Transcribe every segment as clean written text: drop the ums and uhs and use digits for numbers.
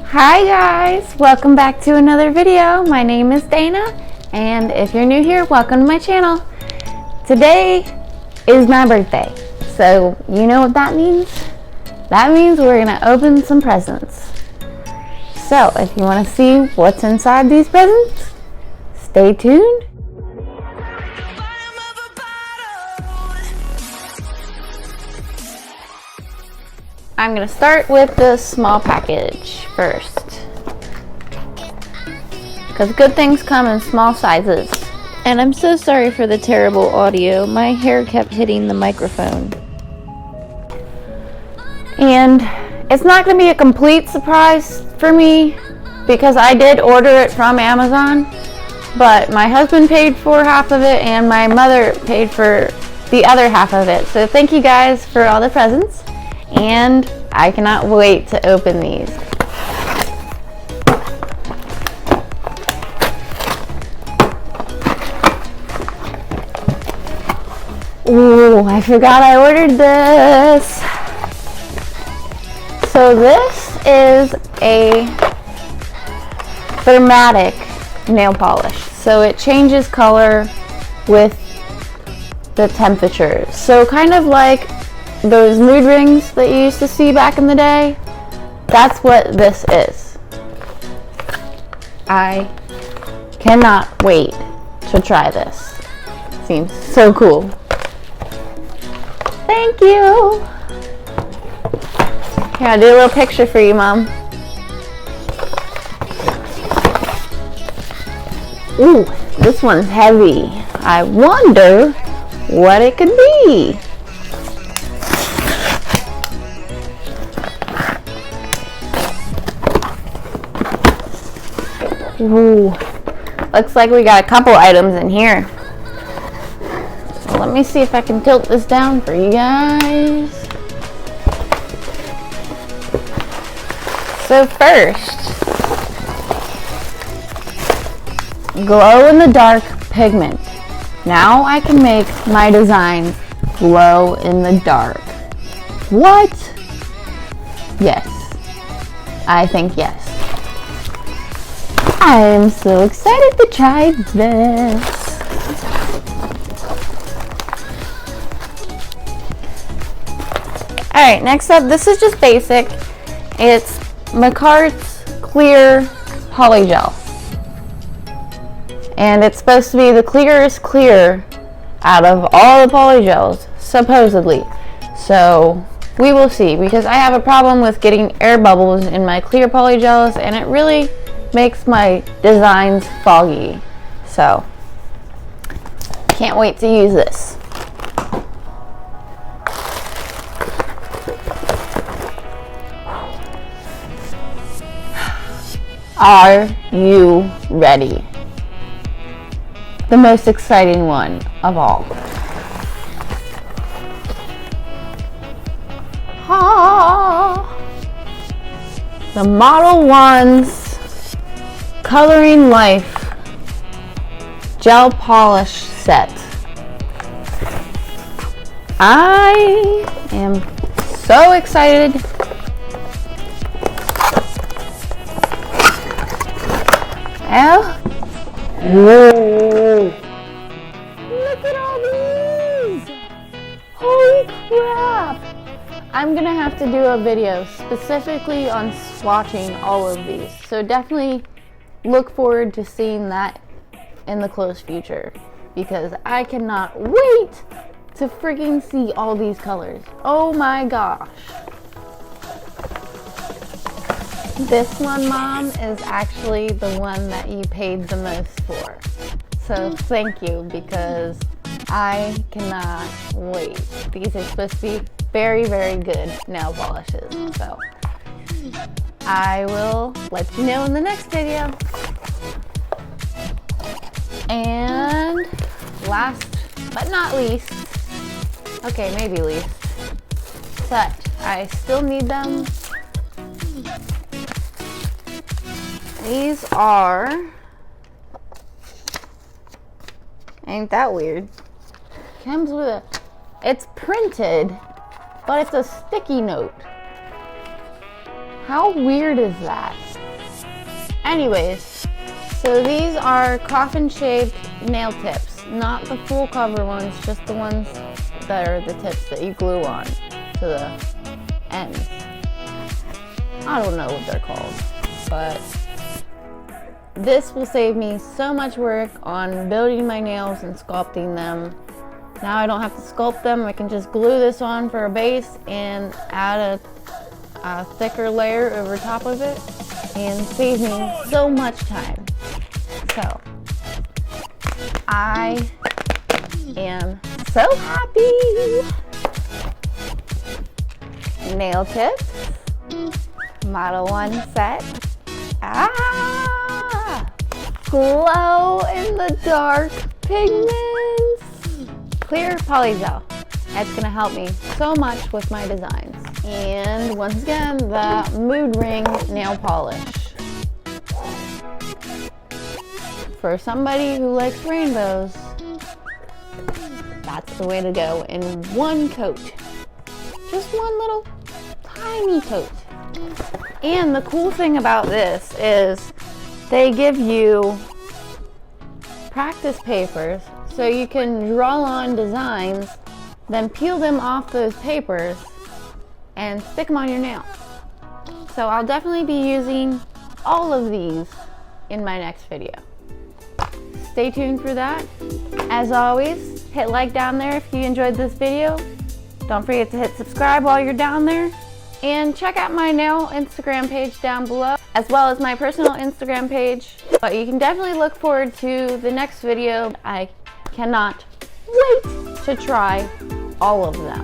Hi guys, welcome back to another video. My name is Dana, and if you're new here, welcome to my channel. Today is my birthday, so you know what that means? That means we're gonna open some presents. So if you want to see what's inside these presents, stay tuned. I'm going to start with the small package first, because good things come in small sizes. And I'm so sorry for the terrible audio. My hair kept hitting the microphone. And it's not going to be a complete surprise for me, because I did order it from Amazon, but my husband paid for half of it and my mother paid for the other half of it. So thank you guys for all the presents. And I cannot wait to open these. Ooh, I forgot I ordered this. So this is a thermatic nail polish. So it changes color with the temperature. So kind of like those mood rings that you used to see back in the day, that's what this is. I cannot wait to try this. Seems so cool. Thank you. Here, I'll do a little picture for you, Mom. Ooh, this one's heavy. I wonder what it could be. Ooh, looks like we got a couple items in here. So let me see if I can tilt this down for you guys. So first, glow in the dark pigment. Now I can make my designs glow in the dark. What? Yes. I think yes. I am so excited to try this. Alright, next up, this is just basic. It's Markvard's clear polygel. And it's supposed to be the clearest clear out of all the polygels, supposedly. So we will see, because I have a problem with getting air bubbles in my clear polygels, and it really makes my designs foggy. So can't wait to use this. Are you ready? The most exciting one of all. The Model 1's Coloring Life gel polish set. I am so excited. Whoa. Look at all these. Holy crap. I'm gonna have to do a video specifically on swatching all of these. So definitely look forward to seeing that in the close future, because I cannot wait to freaking see all these colors. Oh my gosh. This one, Mom, is actually the one that you paid the most for. So thank you, because I cannot wait. These are supposed to be very, very good nail polishes. So I will let you know in the next video. And last but not least, okay, maybe least, but I still need them. These are, ain't that weird? Comes with a, it's printed, but it's a sticky note. How weird is that? Anyways, so these are coffin-shaped nail tips, not the full cover ones, just the ones that are the tips that you glue on to the ends. I don't know what they're called, but this will save me so much work on building my nails and sculpting them. Now I don't have to sculpt them. I can just glue this on for a base and add a thicker layer over top of it and save me so much time. So I am so happy. Nail tips, Model 1 set. Glow in the dark pigments. Clear polygel. That's gonna help me so much with my designs. And once again, the mood ring nail polish. For somebody who likes rainbows, that's the way to go in one coat. Just one little tiny coat. And the cool thing about this is they give you practice papers so you can draw on designs, then peel them off those papers and stick them on your nail. So I'll definitely be using all of these in my next video. Stay tuned for that. As always, hit like down there if you enjoyed this video. Don't forget to hit subscribe while you're down there. And check out my nail Instagram page down below, as well as my personal Instagram page. But you can definitely look forward to the next video. I cannot wait to try all of them.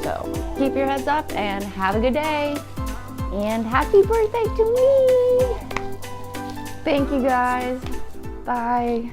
So keep your heads up and have a good day. And happy birthday to me! Thank you guys. Bye.